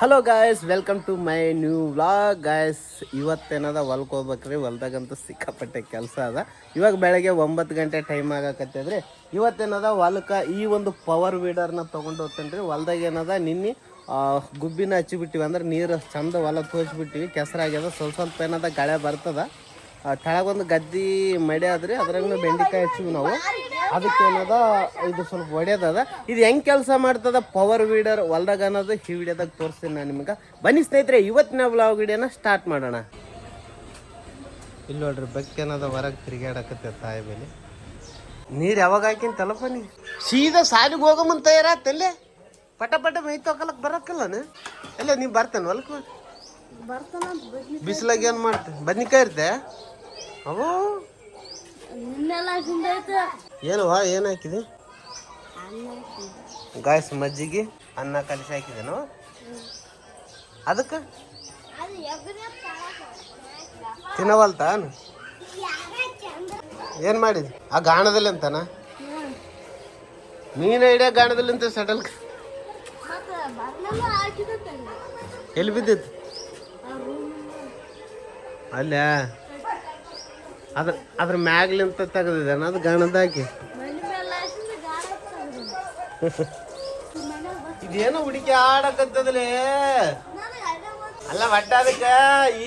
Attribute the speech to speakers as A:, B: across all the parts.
A: Hello guys, welcome to my new vlog. Guys, ಇವತ್ತೇನದ ಹೊಲ್ಕ್ ಹೋಗ್ಬೇಕ್ರಿ. ಹೊಲ್ದಾಗಂತೂ ಸಿಕ್ಕಾಪಟ್ಟೆ ಕೆಲಸ ಅದ. ಇವಾಗ ಬೆಳಗ್ಗೆ 9 ಗಂಟೆ ಟೈಮ್ ಆಗಕತ್ತದ್ರಿ. ಇವತ್ತೇನದ ಹೊಲಕ್ಕೆ ಈ ಒಂದು ಪವರ್ ವೀಡರ್ನ ತೊಗೊಂಡು ಹೋಗ್ತೇನೆ ರೀ. ಹೊಲ್ದಾಗ ಏನದ ನಿನ್ನೆ ಗುಬ್ಬಿನ ಹಚ್ಚಿಬಿಟ್ಟಿವಿ, ಅಂದ್ರೆ ನೀರು ಚಂದ ಹೊಲ ತೋರಿಸ್ಬಿಟ್ಟಿವಿ. ಕೆಸರಾಗ್ಯದ, ಸ್ವಲ್ಪ ಏನದ ಗಾಳೆ ಬರ್ತದ. ಕೆಳಗೊಂದು ಗದ್ದೆ ಮಡಿ ಆದ್ರಿ, ಅದ್ರಾಗ ಬೆಂಡೆಕಾಯಿ ಹಚ್ಚಿವಿ ನಾವು. ಅದಕ್ಕೆ ಏನದ ಇದು ಸ್ವಲ್ಪ ಒಡೆಯದದ. ಇದು ಹೆಂಗೆ ಕೆಲಸ ಮಾಡ್ತದ ಪವರ್ ವೀಡರ್ ಹೊಲ್ದಾಗ ಅನ್ನೋದು ಈ ವಿಡಿಯೋದಾಗ ತೋರಿಸ್ತೀನಿ ನಾನು ನಿಮ್ಗೆ. ಬನ್ನಿ ಸ್ನೇಹಿತರೆ, ಇವತ್ತಿನ ವ್ಲಾಗ್ ವಿಡಿಯೋನ ಸ್ಟಾರ್ಟ್ ಮಾಡೋಣ. ಇಲ್ಲಿ ನೋಡ್ರಿ, ಬೆಕ್ಕ ಏನದ ಹೊರಗೆ ತಿರುಗಾಡಕತ್ತೆ ತಾಯಿ ಮೇಲೆ. ನೀರು ಯಾವಾಗ ಹಾಕಿಂತಲ್ಲಪ್ಪ ನೀ ಸೀದಾ ಸಾಲಿಗೆ ಹೋಗಮಂತ ತಯಾರಾತಲ್ಲೇ. ಪಟ ಪಟ ಮೈ ತೊಗೊಳಕ್ ಬರಕ್ಕಲ್ಲನ ಎಲ್ಲ ನೀವು ಬರ್ತೇನೆ ಹೊಲಕ್ಕೆ. ಬಿಸಿಲಾಗ ಏನು ಮಾಡ್ತೇನೆ? ಬದ್ನಿಕಾಯಿ ಇರ್ತೆ ಅವು ಏನವಾ ಏನು ಹಾಕಿದೆ? ಗಾಯ್ಸ್, ಮಜ್ಜಿಗೆ ಅನ್ನ ಕಲಿಸಿ ಹಾಕಿದೇನು ಅದಕ್ಕೆ ತಿನ್ನವಲ್ತ? ಏನು ಮಾಡಿದ್ವಿ ಆ ಗಾಣದಲ್ಲಿ ಅಂತಾನ? ಮೀನು ಹಿಡಿಯೋ ಗಾಣದಲ್ಲಿ ಅಂತ ಸಡಲ್ ಎಲ್ಲಿ ಬಿದ್ದಿತ್ತು? ಅಲ್ಲ ಅದ್ರ ಮ್ಯಾಗ್ಲಿಂತ ತೆಗೆದಿದ್ದಾನ ಅದು ಗಾಣದ ಹಾಕಿ. ಇದೇನೋ ಹುಡುಕಿ ಆಡಕತ್ತದಲೇ ಅಲ್ಲ ಒಟ್ಟ. ಅದಕ್ಕೆ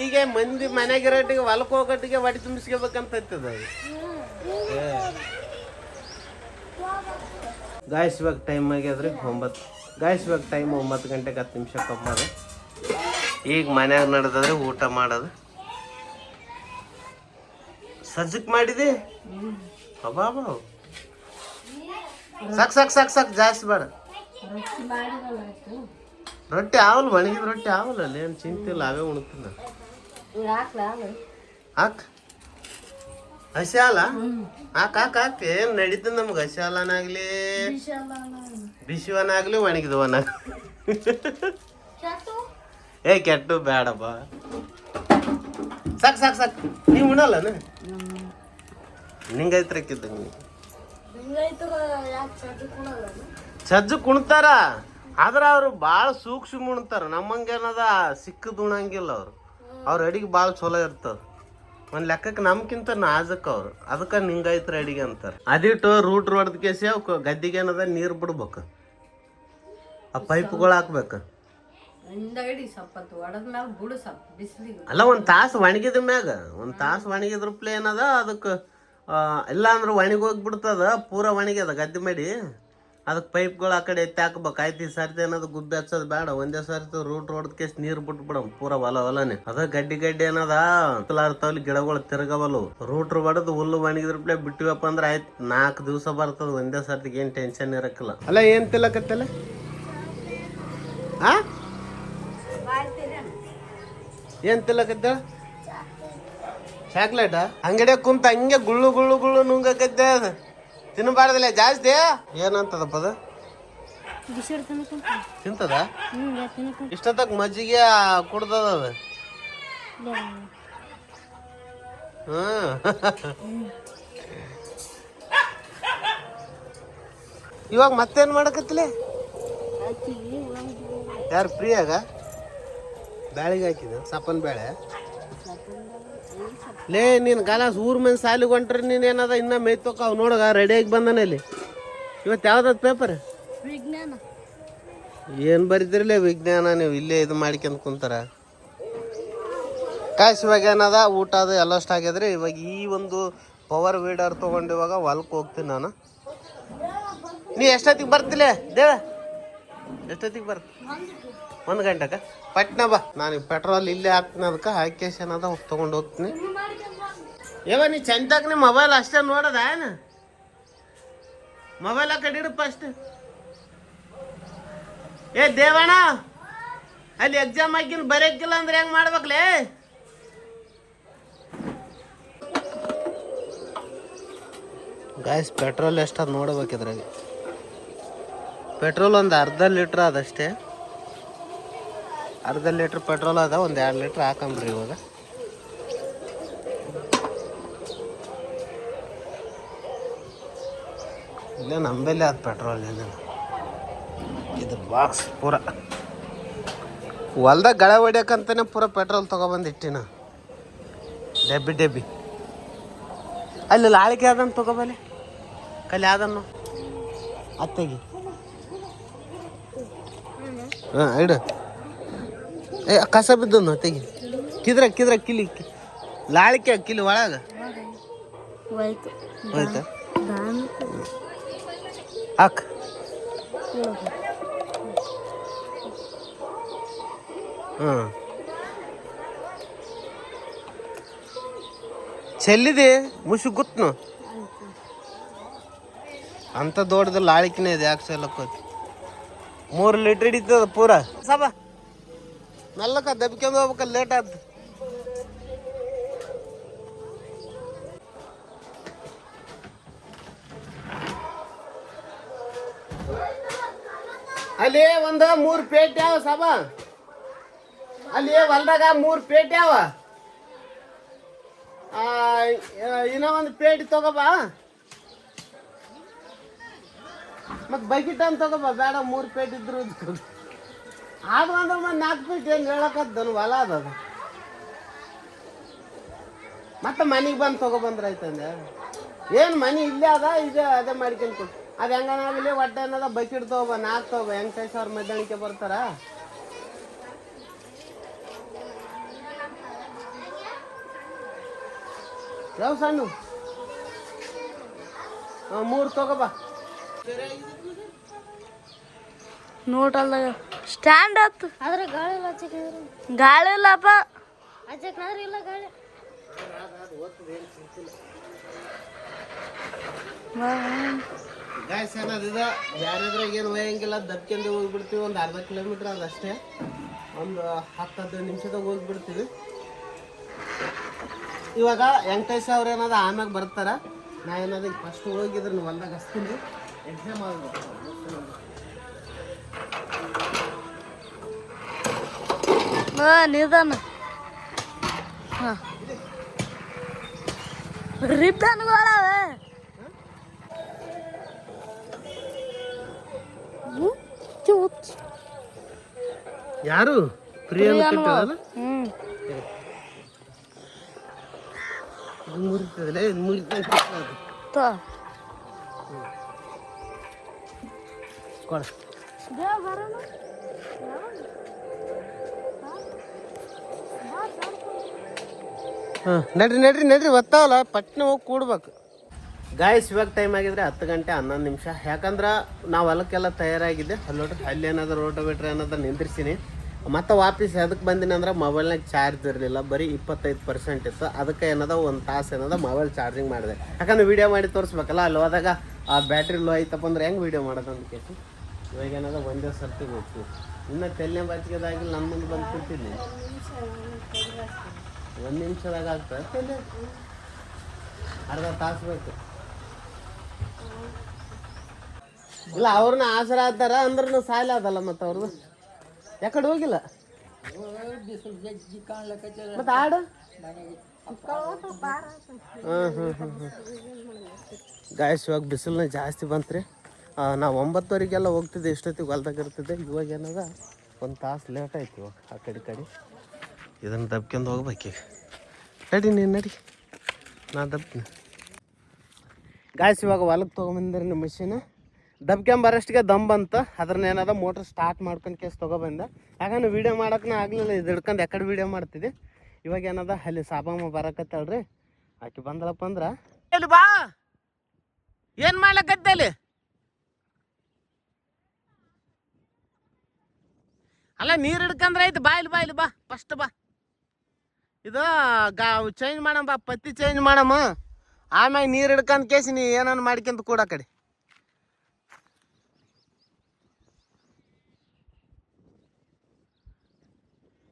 A: ಈಗ ಮಂದಿ ಮನೆಗಿರೋಟಿಗೆ ಹೊಲಕ್ಕೆ ಹೋಗೋಟಿಗೆ ಹೊಟ್ಟೆ ತುಂಬಿಸ್ಕೋಬೇಕಂತ ಇರ್ತದ. ಗಾಯ್ಸ್, ಇವಾಗ ಟೈಮ್ ಆಗ್ಯದ್ರಿ 9. ಗಾಯ್ಸ್, ಇವಾಗ ಟೈಮ್ 9 ಗಂಟೆಗೆ 10 ನಿಮಿಷ ಕಮ್ಮದ. ಈಗ ಮನ್ಯಾಗ ನಡೆದದ್ರೆ ಊಟ ಮಾಡೋದು. ಸಜ್ಜಕ್ ಮಾಡಿದೆ ಅಬಾಬ. ಸಾಕು ಸಾಕು ಸಾಕು ಸಾಕು, ಜಾಸ್ತಿ ಬೇಡ. ರೊಟ್ಟಿ ಆವಲ್, ಒಣಗಿದ ರೊಟ್ಟಿ ಆವಲ್ಲ, ಅಲ್ಲಿ ಏನು ಚಿಂತಿಲ್ಲ, ಅವೇ ಉಣ್ತಿಲ್ಲ. ಹಾಕ್ ಹಸಿ ಹಾಲ ಹಾಕ್ ಹಾಕ್ ಹಾಕ್. ಏನು ನಡೀತದ ನಮ್ಗೆ ಹಸಿ ಹಾಲನಾಗ್ಲಿ ಬಿಸಿವನಾಗ್ಲಿ ಒಣಗಿದವನಾಗ್ಲಿ. ಕೆಟ್ಟು ಬೇಡಪ್ಪ. ಸಾಕು ಸಾಕು ಸಾಕು. ನೀವು ಉಣಲ್ಲನ? ನಿಂಗೈತ್ರಕ್ಕಿದ್ದಂಗೆ ಸಜ್ಜು ಕುಣ್ತಾರ, ಆದ್ರೆ ಅವ್ರು ಭಾಳ ಸೂಕ್ಷ್ಮ ಉಣ್ತಾರ. ನಮ್ಮಂಗೇನದ ಸಿಕ್ಕದು ಉಣಂಗಿಲ್ಲ. ಅವ್ರ ಅಡಿಗೆ ಭಾಳ ಚಲೋ ಇರ್ತದ. ಒಂದು ಲೆಕ್ಕಕ್ಕೆ ನಮ್ಗಿಂತ ನಾಜಕ್ ಅವ್ರು. ಅದಕ್ಕೆ ನಿಂಗೈತ್ರ ಅಡಿಗೆ ಅಂತಾರೆ. ಅದಿಟ್ಟು ರೂಟ್ ಹೊಡೆದ ಕೇಸಿ ಅವ್ ಗದ್ದಿಗೆ ಏನದ ನೀರು ಬಿಡ್ಬೇಕು, ಆ ಪೈಪ್ಗಳು ಹಾಕ್ಬೇಕು. ಅಲ್ಲ, ಒಂದು ತಾಸು ಒಣಗಿದ ಮ್ಯಾಗ, ಒಂದು ತಾಸು ಒಣಗಿದ್ರ ಪ್ಲೇ ಏನದ ಅದಕ್ಕೆ. ಇಲ್ಲ ಅಂದ್ರೆ ಒಣಗೋಗ್ಬಿಡ್ತದ, ಪೂರ ಒಣಗ್ಯದ ಗದ್ದೆ ಮಾಡಿ. ಅದಕ್ಕೆ ಪೈಪ್ಗಳು ಆ ಕಡೆ ಎತ್ತಿ ಹಾಕ್ಬೇಕು. ಆಯ್ತು, ಈ ಸರ್ತಿ ಏನದು ಗುಬ್ಬಿ ಹಚ್ಚೋದು ಬೇಡ. ಒಂದೇ ಸರ್ತಿ ರೂಟ್ ಹೊಡೆದ ಕೇಸ್ ನೀರು ಬಿಟ್ಬಿಡಮ್ ಪೂರ ಹೊಲನೇ. ಅದ ಗಡ್ಡಿ ಏನದ ತವಲಿ ಗಿಡಗಳು ತಿರ್ಗವಲ್ಲು. ರೂಟ್ರು ಹೊಡೆದು ಹುಲ್ಲು ಒಣಗಿದ್ರ ಪ್ಲೇ ಬಿಟ್ಟಿವಪ್ಪ ಅಂದ್ರೆ ಆಯ್ತು, 4 ದಿವಸ ಬರ್ತದ. ಒಂದೇ ಸರ್ತಿಗೆ ಏನು ಟೆನ್ಷನ್ ಇರಕ್ಕಿಲ್ಲ. ಅಲ್ಲ, ಏನ್ ತಿಲ್ಲಕತ್ತಲ್ಲ? ಏನ್ ತಿಲ್ಲಕತ್ತ? ಚಾಕ್ಲೇಟ ಅಂಗಡಿಯಾಗ ಕುಂತ ಹಂಗೆ ಗುಳ್ಳು ಗುಳ್ಳು ಗುಳ್ಳು ನುಂಗಕತ್ತೆ. ಅದು ತಿನ್ನಬಾರ್ದಿಲ್ಲ ಜಾಸ್ತಿ. ಏನಂತದಪ್ಪ ಅದು? ತಿಂತದ? ಇಷ್ಟೊತ್ತಕ್ ಮಜ್ಜಿಗೆ ಕುಡ್ದದ ಅದು. ಇವಾಗ ಮತ್ತೇನ್ ಮಾಡಕತ್ತಿಲ್ಲ? ಯಾರು ಪ್ರಿಯಾಗ ಬ್ಯಾಳಿಗೆ ಹಾಕಿದ ಸಪ್ಪನ್ ಬೇಳೆ. ಲೇ, ನೀನು ಗಾಲಾಸ್ ಊರ್ ಮಂದಿ ಸಾಲಿಗೆ ಹೊಂಟ್ರಿ. ನೀನೇನದ ಇನ್ನ ಮೇಯ್ತೋಕ ಅವ್ ನೋಡಗ ರೆಡಿಯಾಗಿ ಬಂದಾನೆ ಇಲ್ಲಿ. ಇವತ್ತು ಯಾವ್ದದ ಪೇಪರ್? ವಿಜ್ಞಾನ. ಏನು ಬರಿದ್ರಲೇ ವಿಜ್ಞಾನ? ನೀವು ಇಲ್ಲೇ ಇದು ಮಾಡ್ಕೊಂಡ್ ಕುಂತಾರ. ಕಾಯ್ಸ್, ಇವಾಗ ಏನದ ಊಟ ಅದು ಎಲ್ಲಷ್ಟು ಆಗ್ಯದ್ರಿ. ಇವಾಗ ಈ ಒಂದು ಪವರ್ ವೀಡರ್ ತೊಗೊಂಡು ಇವಾಗ ಹೊಲಕ್ಕೆ ಹೋಗ್ತೀನಿ ನಾನು. ನೀ ಎಷ್ಟೊತ್ತಿಗೆ ಬರ್ತಿಲ್ಲ ದೇವ? ಎಷ್ಟೊತ್ತಿಗೆ ಬರ್ತ? 1 ಗಂಟೆಗೆ ಪಟ್ನ ಬಾ. ನಾನು ಪೆಟ್ರೋಲ್ ಇಲ್ಲೇ ಹಾಕ್ತೀನಿ. ಅದಕ್ಕೆ ಹಾಕೇಶ್ ಏನದ ತೊಗೊಂಡು ಹೋಗ್ತೀನಿ. ನೀ ಚಂತಾಗ ನಿಮ್ಮ ಮೊಬೈಲ್ ಅಷ್ಟೇ ನೋಡೋದ? ಏನು ಮೊಬೈಲ್ ಆ ಕಡೆ ಇಡು ಫಸ್ಟ್. ಏ ದೇವಣ್ಣ, ಅಲ್ಲಿ ಎಕ್ಸಾಮ್ ಹಾಕಿನ ಬರೆಯಕ್ಕಿಲ್ಲ ಅಂದ್ರೆ ಹೆಂಗೆ ಮಾಡ್ಬೇಕಲೇ? ಗಾಯ್ಸ್, ಪೆಟ್ರೋಲ್ ಎಷ್ಟದು ನೋಡ್ಬೇಕಿದ್ರಾಗ. ಪೆಟ್ರೋಲ್ ಒಂದು ಅರ್ಧ ಲೀಟ್ರ್ ಅದಷ್ಟೇ. ಅರ್ಧ ಲೀಟ್ರ್ ಪೆಟ್ರೋಲ್ ಅದ. ಒಂದು 2 ಲೀಟ್ರ್ ಹಾಕಂಬ್ರಿ ಇವಾಗ. ಇಲ್ಲೇ ನಂಬಲ್ಲಿ ಅದು ಪೆಟ್ರೋಲ್ ಏನಿಲ್ಲ. ಇದು ಬಾಕ್ಸ್ ಪೂರ ಹೊಲ್ದಾಗ ಗಳೆ ಹೊಡ್ಯಕಂತಾನೆ ಪೂರ ಪೆಟ್ರೋಲ್ ತೊಗೊಬಂದಿಟ್ಟಿನ ಡೆಬ್ಬಿ ಅಲ್ಲಿ ಲಾಳಿಕೆ ಅದನ್ನು ತೊಗೊಬಲ್ಲಿ ಕಲ್ಲಿ ಅದನ್ನು ಅತ್ತೆಗೆ ಹಾಂ ಇಡು ಕಸ ಬಿದ್ದನು ತೆಗಿ ಕಿದ್ರ ಕಿಲಿ ಲಾಳಿಕೆ ಕಿಲಿ ಒಳಗೆ ಹೋಯ್ತಾ ಹಾಕ್ ಹಾಂ ಚೆಲ್ಲಿದೆ ಮುಸು ಗುತ್ನು ಅಂತ ದೊಡ್ಡದು ಲಾಳಿಕಿನೇ ಇದೆ ಯಾಕೆ ಚೆಲ್ಲಕ್ಕೋತಿ 3 ಲೀಟ್ರ್ ಹಿಡಿತದ ಪೂರ ಸಬ ಮೆಲ್ಲಕ ದಬ್ಕೊಂಡು ಹೋಗ್ಬೇಕಲ್ಲ ಲೇಟ್ ಆಯ್ತು ಅಲ್ಲಿ ಒಂದು 3 ಪೇಟೆ ಯಾವ ಸಬ ಅಲ್ಲಿ ಹೊಲ್ದಾಗ 3 ಪೇಟೆ ಯಾವ ಇನ್ನೂ ಒಂದು ಪೇಟೆ ತಗೋಬಾ ಮತ್ತೆ ಬಕೆಟ್ ಅಂತ ತಗೋಬಾ ಬೇಡ 3 ಪೇಟೆ ಇದ್ರು ಆದ್ರೂ ಅಂದ್ರೆ ಮತ್ತೆ 4 ಪೇಟೆ ಏನು ಹೇಳಕದ್ದನು ಹೊಲ ಅದದು ಮತ್ತೆ ಮನೆಗೆ ಬಂದು ತೊಗೊಬಂದ್ರೆ ಆಯ್ತಂದೆ ಏನು ಮನೆ ಇಲ್ಲೇ ಅದ ಇದೆ ಅದೇ ಮಾಡ್ಕೊಂಡು ಕೊಡು ಅದು ಹೆಂಗನಾಗಲಿ ಒಟ್ಟೆ ಏನದ ಬಕೆಟ್ ತಗೋಬ 4 ತಗೋಬ ಹೆಂಗೆ 5,000 ಮಧ್ಯಾಹ್ನಕ್ಕೆ ಬರ್ತಾರ ಯಾವ ಸಣ್ಣ 3 ತಗೋಬ
B: ನೋಟಲ್ದಾಗ ಸ್ಟ್ಯಾಂಡ್ ಆತು
C: ಆದ್ರೆ ಗಾಳಿ ಇಲ್ಲ
B: ಗಾಳಿ ಇಲ್ಲಪ್ಪ
C: ಹಚ್ಚಕ್ನಾದ್ರೆ ಇಲ್ಲ ಗಾಳಿ
A: ಗಾಯ್ಸ್ ಏನದಿದ ಯಾರಾದ್ರಾಗ ಏನು ಒಯ್ಯಂಗಿಲ್ಲ ದಬ್ಕೊಂಡು ಹೋಗ್ಬಿಡ್ತೀವಿ ಒಂದು ಅರ್ಧ ಕಿಲೋಮೀಟ್ರ್ ಅದಷ್ಟೇ ಒಂದು 10-15 ನಿಮಿಷದಾಗ ಹೋಗ್ಬಿಡ್ತೀವಿ ಇವಾಗ ವೆಂಕಟೇಶ್ ಅವ್ರು ಏನದ ಆಮ್ಯಾಗ ಬರ್ತಾರ ನಾ ಏನಾದ ಫಸ್ಟ್ ಹೋಗಿದ್ರೆ ನೀವು ಹೊಲ್ದಾಗ ಹಚ್ತೀನಿ ಎಕ್ಸಾಮ್ ಆಗ್ಬೇಕು
B: ನಿಧಾನ ರಿಬ್ಬನ್ಗಳವೆ
A: ಯಾರು ಪ್ರಿಯಲ್ಲ ಮುರಿತದಲ್ಲ ಕೊಡ ಹಾಂ ನಡ್ರಿ ಒತ್ತಾವಲ್ಲ ಪಟ್ನೆ ಹೋಗಿ ಕೂಡ್ಬೇಕು ಗಾಯ್ಸ್ ಇವಾಗ ಟೈಮ್ ಆಗಿದ್ರೆ 10 ಗಂಟೆ 11 ನಿಮಿಷ ಯಾಕಂದ್ರೆ ನಾವು ಹೊಲಕ್ಕೆಲ್ಲ ತಯಾರಾಗಿದೆ ಅಲ್ಲಿ ನೋಡ್ರಿ ಅಲ್ಲಿ ಏನಾದ್ರು ರೋಟೋವೇಟ್ರ್ ಏನಾದ್ರು ನಿಂದಿರ್ಸೀನಿ ಮತ್ತು ವಾಪಸ್ ಅದಕ್ಕೆ ಬಂದಿನಿ ಅಂದ್ರೆ ಮೊಬೈಲ್ನಾಗ ಚಾರ್ಜ್ ಇರಲಿಲ್ಲ ಬರೀ 25% ಇತ್ತು ಅದಕ್ಕೆ ಏನದ 1 ತಾಸು ಏನದ ಮೊಬೈಲ್ ಚಾರ್ಜಿಂಗ್ ಮಾಡಿದೆ ಯಾಕಂದ್ರೆ ವೀಡಿಯೋ ಮಾಡಿ ತೋರಿಸ್ಬೇಕಲ್ಲ ಅಲ್ಲಿ ಹೋದಾಗ ಆ ಬ್ಯಾಟ್ರಿ ಲೋ ಐತಪ್ಪ ಅಂದ್ರೆ ಹೆಂಗೆ ವೀಡಿಯೋ ಮಾಡೋದು ಅಂತ ಕೇಳಿ ಇವಾಗ ಏನದ ಒಂದೇ ಸರ್ತಿ ಹೋಗ್ತೀವಿ ಇನ್ನು ತೆಲ್ಲೆ ಬಾಚಿಗೆದಾಗಿ ನನ್ನ ಮುಂದೆ ಬಂದು ಕೂತಿದ್ದೀನಿ 1 ನಿಮಿಷದಾಗ ಆಗ್ತದೆ ತೆಲ್ಲೆ ಅರ್ಧ ತಾಸು ಬೇಕು ಇಲ್ಲ ಅವ್ರನ್ನ ಆಸರ ಆದಾರ ಅಂದ್ರೂ ಸಾಲ ಅದಲ್ಲ ಮತ್ತು ಅವ್ರದ್ದು ಯಾಕಡೆ ಹೋಗಿಲ್ಲ ಮತ್ತೆ ಆಡು ಗಾಯ್ಸ್ ಇವಾಗ ಬಿಸಿಲನ್ನ ಜಾಸ್ತಿ ಬಂತ್ರಿ ನಾವು 9:00 ಹೋಗ್ತಿದ್ದೆ ಇಷ್ಟೊತ್ತಿಗೆ ಹೊಲ್ದಾಗ ಇರ್ತಿದ್ದೆ ಇವಾಗ ಏನದ 1 ತಾಸು ಲೇಟ್ ಆಯ್ತು ಇವಾಗ ಆ ಕಡೆ ಇದನ್ನು ದಬ್ಕೊಂಡು ಹೋಗ್ಬೇಕೀಗ ನಡಿ ನಾ ದಬ್ತೀನಿ ಗಾಯ್ಸ್ ಇವಾಗ ಹೊಲಕ್ಕೆ ತೊಗೊಂಬಂದ್ರಿ ಮಿಷಿನ್ ದಬ್ಕೊಂಬರಷ್ಟಿಗೆ ದಮ್ ಬಂತು ಅದ್ರನ್ನ ಏನದ ಮೋಟ್ರ್ ಸ್ಟಾರ್ಟ್ ಮಾಡ್ಕೊಂಡು ಕೇಸ್ ತೊಗೊಬಂದೆ ಯಾಕಂದ್ರೆ ವೀಡಿಯೋ ಮಾಡೋಕೆ ಆಗಲಿಲ್ಲ ಇದು ಹಿಡ್ಕೊಂಡು ಯಾಕಡೆ ವೀಡಿಯೋ ಮಾಡ್ತಿದ್ದೆ ಇವಾಗ ಏನದ ಅಲ್ಲಿ ಸಾಬಮ್ಮ ಬರಕತ್ತಳ್ರಿ ಆಕೆ ಬಂದಳಪ್ಪ ಅಂದ್ರೆ ಇಲ್ಲಿ ಬಾ ಏನು ಮಾಡ್ಲಕತ್ತೆ ಅಲ್ಲಿ ಅಲ್ಲ ನೀರು ಹಿಡ್ಕಂದ್ರೆ ಆಯ್ತು ಬಾ ಇಲ್ಲಿ ಬಾ ಫಸ್ಟ್ ಬಾ ಇದು ಚೇಂಜ್ ಮಾಡಮ್ಮ ಬಾ ಪತ್ತಿ ಚೇಂಜ್ ಮಾಡಮ್ಮ ಆಮ್ಯಾಗ ನೀರು ಹಿಡ್ಕೊಂಡ್ ಕೇಸಿ ನೀ ಏನನ್ನ ಮಾಡ್ಕೊಂತ ಕೂಡ ಕಡೆ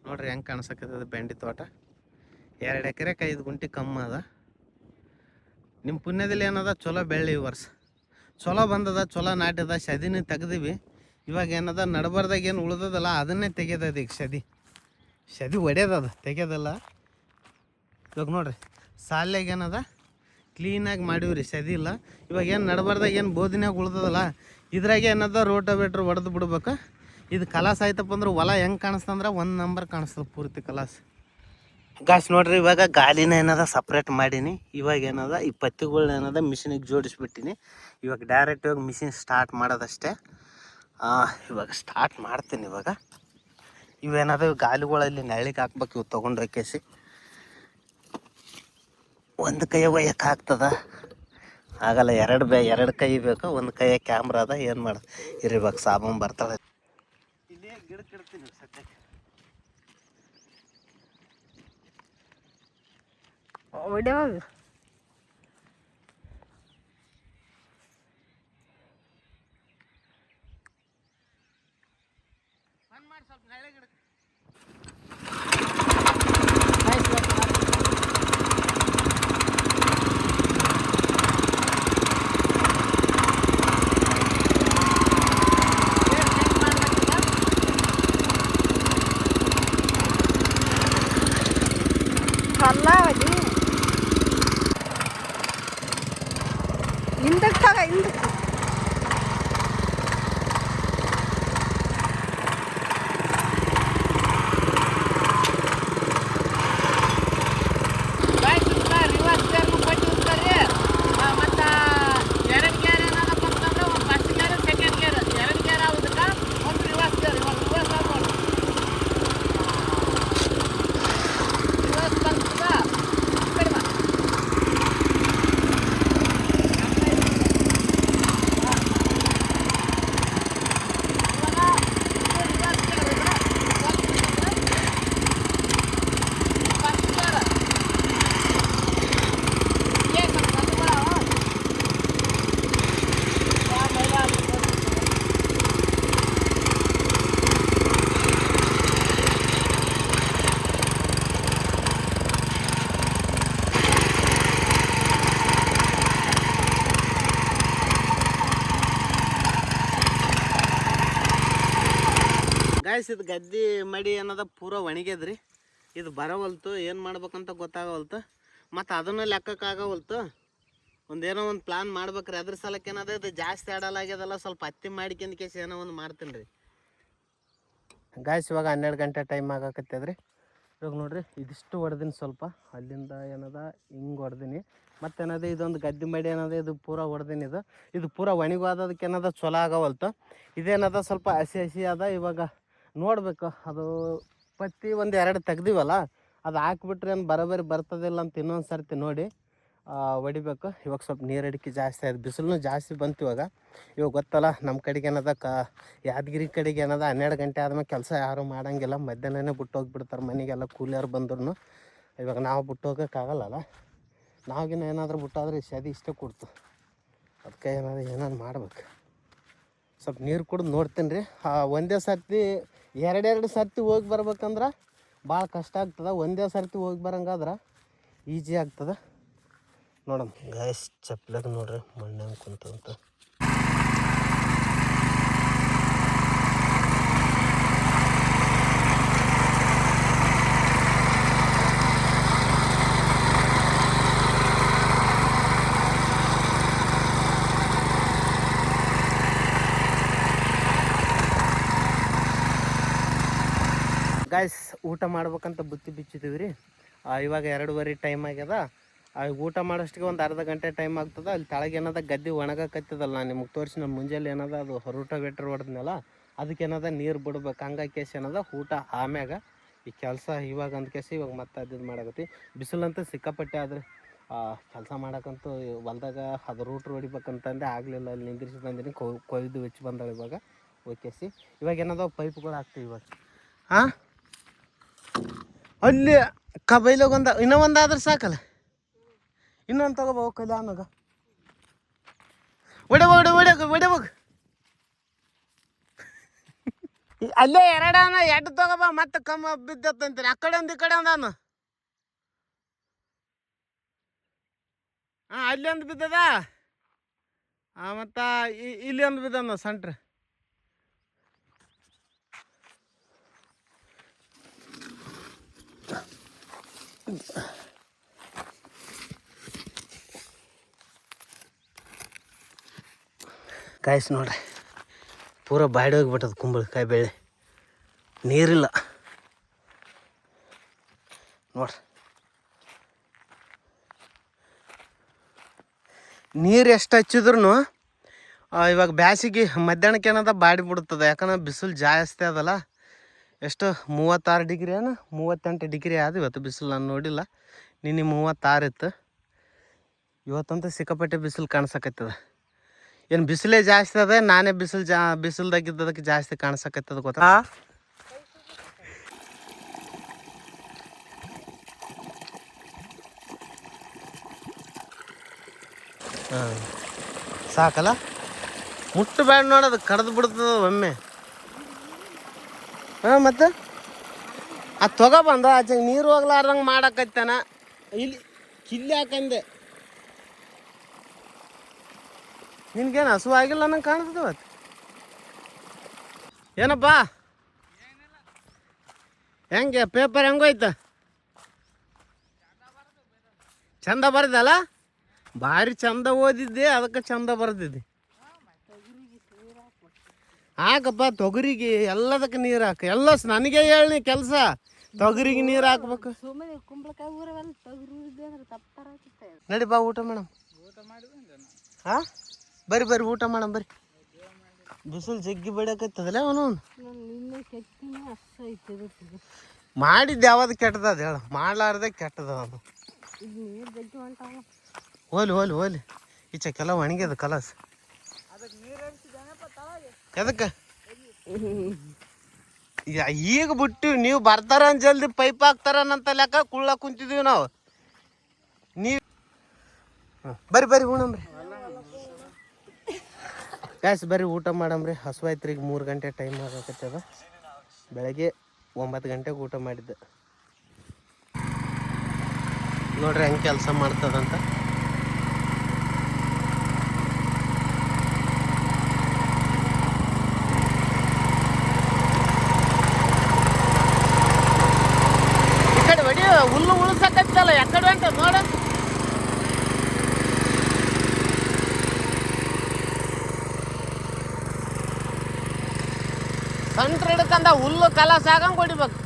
A: ನೋಡ್ರಿ ಹೆಂಗೆ ಕಾಣಿಸಕತ್ತದ ಬೆಂಡಿ ತೋಟ 2 ಎಕರೆಗೆ 5 ಗುಂಟೆ ಕಮ್ಮಿ ಅದ ನಿಮ್ಮ ಪುಣ್ಯದಲ್ಲಿ ಏನದ ಚಲೋ ಬೆಳ್ಳಿ ಈ ವರ್ಷ ಚಲೋ ಬಂದದ ಚಲೋ ನಾಟ್ಯದ ಸದಿನ ತೆಗ್ದಿವಿ ಇವಾಗ ಏನದ ನಡಬಾರ್ದಾಗ ಏನು ಉಳ್ದದಲ್ಲ ಅದನ್ನೇ ತೆಗೆದದ ಈಗ ಸದಿ ಒಡೆದದ ತೆಗೆದಲ್ಲ ಇವಾಗ ನೋಡ್ರಿ ಸಾಲ್ಯಾಗ ಏನದ ಕ್ಲೀನಾಗಿ ಮಾಡಿವ್ರಿ ಸದಿ ಇಲ್ಲ ಇವಾಗ ಏನು ನಡಬಾರ್ದಾಗ ಏನು ಬೋದಿನಾಗ ಉಳ್ದದಲ್ಲ ಇದ್ರಾಗೆ ಏನದ ರೋಟೋವೇಟ್ರ್ ಹೊಡೆದು ಬಿಡ್ಬೇಕು ಇದು ಕಲಾಸ ಆಯ್ತಪ್ಪ ಅಂದ್ರೆ ಹೊಲ ಹೆಂಗೆ ಕಾಣಿಸ್ತಂದ್ರೆ 1 ನಂಬರ್ ಕಾಣಿಸ್ತದೆ ಪೂರ್ತಿ ಕಲಾಸ. ಗಾಯ್ಸ್ ನೋಡ್ರಿ, ಇವಾಗ ಗಾಲಿನ ಏನದ ಸಪ್ರೇಟ್ ಮಾಡೀನಿ. ಇವಾಗ ಏನದ ಈ ಪತ್ತಿಗಳ್ನ ಏನದ ಮಿಷಿನಿಗೆ ಜೋಡಿಸ್ಬಿಟ್ಟಿನಿ. ಇವಾಗ ಡೈರೆಕ್ಟ್ ಇವಾಗ ಮಿಷಿನ್ ಸ್ಟಾರ್ಟ್ ಮಾಡೋದಷ್ಟೇ. ಇವಾಗ ಸ್ಟಾರ್ಟ್ ಮಾಡ್ತೀನಿ. ಇವಾಗ ಇವೇನದ ಗಾಲಿಗಳಲ್ಲಿ ನೆರಳಿಗೆ ಹಾಕ್ಬೇಕು. ಇವು ತೊಗೊಂಡು ಹೋಗ್ಕೇಸಿ ಒಂದು ಕೈ ಒಯ್ಯಕ್ಕೆ ಆಗ್ತದ, ಆಗಲ್ಲ. ಎರಡು ಕೈ ಬೇಕು. ಒಂದು ಕೈಯ ಕ್ಯಾಮ್ರಾ ಅದ, ಏನು ಮಾಡೋದು ಇರಿಬೇಕು. ಸಾಬೂನು ಬರ್ತಾಳೆ. ಇಲ್ಲಿ ಗಿಡಕ್ಕೆ ಇಡ್ತೀನಿ ಸದ್ಯಕ್ಕೆ.
B: ಹೊಡೆವಾಗ
A: ಸ್ವಲ್ಪ ನೆರಳಿಗೆ ಗಿಡಕ್ಕೆ.
B: ಕಲ್ಲ ಹೊಡಿ ಹಿಂದಕ್ಕೆ ತಗ, ಹಿಂದಕ್ಕೆ. ಗಾಯ್ಸ್, ಇದು ಗದ್ದೆ ಮಡಿ ಅನ್ನೋದ ಪೂರ ಒಣಗ್ಯದ್ರಿ. ಇದು ಬರವಲ್ತು, ಏನು ಮಾಡ್ಬೇಕಂತ ಗೊತ್ತಾಗವಲ್ತು. ಮತ್ತು ಅದನ್ನು ಲೆಕ್ಕಕ್ಕಾಗವಲ್ತು. ಒಂದೇನೋ ಒಂದು ಪ್ಲಾನ್ ಮಾಡ್ಬೇಕ್ರಿ. ಅದ್ರ ಸಲಕ್ಕೆ ಏನದ ಇದು ಜಾಸ್ತಿ ಆಡಲಾಗ್ಯದಲ್ಲ, ಸ್ವಲ್ಪ ಹತ್ತಿ ಮಾಡ್ಕೊಂಡ್ ಕೇಸಿ ಏನೋ ಒಂದು ಮಾಡ್ತೀನಿ ರೀ. ಗಾಯ್ಸ್, ಇವಾಗ 12 ಗಂಟೆ ಟೈಮ್ ಆಗಕತ್ತದ್ರಿ. ಇವಾಗ ನೋಡ್ರಿ, ಇದಿಷ್ಟು ಹೊಡೆದಿನಿ. ಸ್ವಲ್ಪ ಅಲ್ಲಿಂದ ಏನದ ಹಿಂಗೆ ಹೊಡೆದಿನಿ. ಮತ್ತೇನದ ಇದೊಂದು ಗದ್ದೆ ಮಡಿ ಏನದ, ಇದು ಪೂರ ಹೊಡೆದಿನಿ. ಇದು ಪೂರ ಒಣಗೋದಕ್ಕೆ ಏನದ ಚಲೋ ಆಗವಲ್ತು. ಇದೇನದ ಸ್ವಲ್ಪ ಹಸಿ ಅದ. ಇವಾಗ ನೋಡ್ಬೇಕು, ಅದು ಪತ್ತಿ 1-2 ತೆಗ್ದಿವಲ್ಲ, ಅದು ಹಾಕ್ಬಿಟ್ರೆ ಏನು ಬರೋಬ್ಬರಿ ಬರ್ತದಿಲ್ಲ ಅಂತ ಇನ್ನೊಂದು ಸರ್ತಿ ನೋಡಿ ಹೊಡಿಬೇಕು. ಇವಾಗ ಸ್ವಲ್ಪ ನೀರಡಿಕೆ ಜಾಸ್ತಿ ಆಯ್ತು, ಬಿಸಿಲು ಜಾಸ್ತಿ ಬಂತು. ಇವಾಗ ಗೊತ್ತಲ್ಲ, ನಮ್ಮ ಕಡೆಗೆ ಏನದ ಯಾದಗಿರಿ ಕಡೆಗೆ ಏನದ 12 ಗಂಟೆ ಆದ್ಮೇಲೆ ಕೆಲಸ ಯಾರು ಮಾಡೋಂಗಿಲ್ಲ. ಮಧ್ಯಾಹ್ನನೇ ಬಿಟ್ಟು ಹೋಗ್ಬಿಡ್ತಾರೆ ಮನೆಗೆಲ್ಲ. ಕೂಲಿಯವ್ರು ಬಂದ್ರು ಇವಾಗ ನಾವು ಬಿಟ್ಟು ಹೋಗೋಕ್ಕಾಗಲ್ಲಲ್ಲ. ನಾವಿನ್ನ ಏನಾದರೂ ಬಿಟ್ಟಾದ್ರೆ ಸದಿ ಇಷ್ಟೇ ಕೊಡ್ತು. ಅದಕ್ಕೆ ಏನಾದ್ರು ಮಾಡ್ಬೇಕು. ಸ್ವಲ್ಪ ನೀರು ಕುಡಿದು ನೋಡ್ತೀನಿ ರೀ. ಒಂದೇ ಸರ್ತಿ 2 ಸರ್ತಿ ಹೋಗಿ ಬರ್ಬೇಕಂದ್ರೆ ಭಾಳ ಕಷ್ಟ ಆಗ್ತದೆ. ಒಂದೇ ಸರ್ತಿ ಹೋಗಿ ಬರೋಂಗಾದ್ರೆ ಈಜಿ ಆಗ್ತದೆ. ನೋಡಮ್ ಗಾಯ್ಸ್, ಚಪ್ಪಲಾಗ ನೋಡ್ರಿ ಮಣ್ಣು ಹೆಂಗೆ ಕುಂತಂತ. ಗಾಯ್ಸ್, ಊಟ ಮಾಡ್ಬೇಕಂತ ಬುತ್ತಿ ಬಿಚ್ಚಿದ್ದೀವಿ ರೀ. ಇವಾಗ 2:30 ಟೈಮ್ ಆಗ್ಯದ. ಊಟ ಮಾಡೋಷ್ಟಿಗೆ ಒಂದು ಅರ್ಧ ಗಂಟೆ ಟೈಮ್ ಆಗ್ತದೆ. ಅಲ್ಲಿ ಕೆಳಗೆ ಏನದ ಗದ್ದೆ ಒಣಗಕತ್ತದಲ್ಲ, ನಾನು ನಿಮಗೆ ತೋರಿಸಿ ನಮ್ಮ ಮುಂಜಾನೆ ಏನದ ಅದು ರೋಟಾವೇಟ್ರ್ ಹೊಡೆದ್ನಲ್ಲ, ಅದಕ್ಕೆ ಏನದ ನೀರು ಬಿಡ್ಬೇಕು. ಹಂಗಾಗಿ ಕೇಸ್ ಏನದ ಊಟ ಆಮ್ಯಾಗ ಈ ಕೆಲಸ ಇವಾಗ ಅಂದ ಕೇಸಿ ಇವಾಗ ಮತ್ತೆ ಅದು ಮಾಡಕತ್ತಿ. ಬಿಸಿಲಂತೂ ಸಿಕ್ಕಾಪಟ್ಟೆ. ಆದರೆ ಕೆಲಸ ಮಾಡೋಕ್ಕಂತೂ ಹೊಲ್ದಾಗ ಅದು ರೂಟ್ರ್ ಹೊಡಿಬೇಕಂತಂದೆ ಆಗಲಿಲ್ಲ. ಅಲ್ಲಿ ನಿಂದಿರಿಸಿ ಬಂದಿನಿ. ಕೊಯ್ದು ಹೆಚ್ಚು ಬಂದಾಳೆ ಇವಾಗ ಓಕೆಸಿ. ಇವಾಗ ಏನದ ಪೈಪ್ಗಳು ಹಾಕ್ತೀವಿ ಇವಾಗ. ಅಲ್ಲಿ ಬೈಲಾಗೊಂದು ಇನ್ನೂ ಒಂದಾದ್ರೆ ಸಾಕಲ್ಲ. ಇನ್ನೊಂದು ತಗೋಬ ಕೈಲಿ ಆಮ್ಯಾಗ ಒಡೆ ಅಲ್ಲೇ 2 ತಗೋಬ. ಮತ್ತೆ ಕಮ್ಮ ಬಿದ್ದತ್ತಂತೀರಿ. ಆ ಕಡೆ ಒಂದು ಈ ಕಡೆ ಒಂದಾನು. ಅಲ್ಲಿ ಒಂದು ಬಿದ್ದದ, ಮತ್ತು ಇಲ್ಲಿ ಒಂದು ಬಿದ್ದದ ಸೆಂಟ್ರ್. ಗಾಯ್ಸ್ ನೋಡ್ರಿ, ಪೂರ ಬಾಡಿ ಹೋಗ್ಬಿಟ್ಟದ ಕುಂಬಳಕಾಯಿ ಬೆಳೆ, ನೀರಿಲ್ಲ ನೋಡ್ರಿ. ನೀರು ಎಷ್ಟು ಹಚ್ಚಿದ್ರು ಇವಾಗ ಬ್ಯಾಸಿಗೆ ಮಧ್ಯಾಹ್ನಕ್ಕೆ ಏನದ ಬಾಡಿ ಬಿಡ್ತದೆ. ಯಾಕಂದ್ರೆ ಬಿಸಿಲು ಜಾಸ್ತಿ ಅದಲ್ಲ. ಎಷ್ಟು 36 ಡಿಗ್ರಿ 38 ಡಿಗ್ರಿ ಆದ ಇವತ್ತು ಬಿಸಿಲು. ನಾನು ನೋಡಿಲ್ಲ, ನಿನ್ನೆ 36 ಇತ್ತು. ಇವತ್ತಂತೂ ಸಿಕ್ಕಾಪಟ್ಟೆ ಬಿಸಿಲು ಕಾಣಿಸಕತ್ತದ. ಏನು ಬಿಸಿಲೇ ಜಾಸ್ತಿ ಅದ, ನಾನೇ ಬಿಸಿಲ್ದಾಗಿದ್ದದಕ್ಕೆ ಜಾಸ್ತಿ ಕಾಣಿಸಕತ್ತದ ಗೊತ್ತಾ. ಹಾಂ ಸಾಕಲ್ಲ, ಮುಟ್ಟು ಬೇಡ ನೋಡೋದು, ಕಡ್ದು ಬಿಡ್ತದ ಒಮ್ಮೆ. ಹಾಂ ಮತ್ತು ಅದು ತೊಗೊಬಂದ ಆಚೆ ನೀರು ಹೋಗ್ಲಾರ್ದಂಗೆ ಮಾಡಕತ್ತಾನ. ಇಲ್ಲಿ ಕಿಲ್ಲಿ ಹಾಕಂದೆ. ನಿನ್ಗೇನು ಹಸು ಆಗಿಲ್ಲ ನಂಗೆ ಕಾಣಿಸ್ತದೆ ಅವತ್ತು. ಏನಪ್ಪ ಹೆಂಗೆ ಪೇಪರ್ ಹೆಂಗೋಯ್ತು? ಚಂದ ಬರ್ದಲ್ಲ, ಭಾರಿ ಚಂದ ಓದಿದ್ದೆ, ಅದಕ್ಕೆ ಚಂದ ಬರ್ದಿದ್ದೆ. ಹಾಕಪ್ಪ ತೊಗರಿಗೆ ಎಲ್ಲದಕ್ಕೆ ನೀರು ಹಾಕ. ಎಲ್ಲ ನನಗೆ ಹೇಳಿ ಕೆಲಸ, ತೊಗರಿಗೆ ನೀರು ಹಾಕ್ಬೇಕು. ನಡಿ ಬಾ ಊಟ ಮೇಡಮ್. ಹಾಂ ಬರ್ರಿ ಊಟ ಮಾಡಮ್ ಬರ್ರಿ. ಬಿಸಿಲು ಜಗ್ಗಿ ಬಡಿಯಕತ್ತದಲ್ಲ ಅವನು. ಮಾಡಿದ್ದು ಯಾವ್ದು ಕೆಟ್ಟದ ಹೇಳ, ಮಾಡ್ಲಾರ್ದೆ ಕೆಟ್ಟದ ಅವನು. ಹೋಲಿ ಈಚೆಕೆಲ್ಲ ಒಣಗ್ಯದ ಕಲಸ್. ಎದಕ್ಕೆ ಈಗ ಬಿಟ್ಟು ನೀವು ಬರ್ತಾರ ಜಲ್ದಿ ಪೈಪ್ ಹಾಕ್ತಾರನ್ನಂತ ಲೆಕ್ಕ ಕುಳ್ಳ ಕುಂತಿದೀವಿ ನಾವು. ನೀವು ಬರ್ರಿ ಉಣಮ್ರಿ ಗ್ಯಾಸ್, ಬರ್ರಿ ಊಟ ಮಾಡಮ್ರಿ. ಹಸುವಾಯ್ತು ಈಗ 3 ಗಂಟೆ ಟೈಮ್ ಆಗಕತ್ತದ. ಬೆಳಗ್ಗೆ 9 ಗಂಟೆಗೆ ಊಟ ಮಾಡಿದ್ದೆ. ನೋಡ್ರಿ ಹೆಂಗೆ ಕೆಲಸ ಮಾಡ್ತದಂತ. ಈ ಕಡೆ ಹೊಡಿ, ಹುಲ್ಲು ಉಳಿಸಕತ್ತಲ್ಲ, ಯಾಕಡೆ ಅಂತ ನೋಡ. ಸಣ್ಣ ಹಿಡ್ಕಂದ ಹುಲ್ಲು ಕಲಸ ಆಗಂಗೆ ಹೊಡಿಬೇಕು.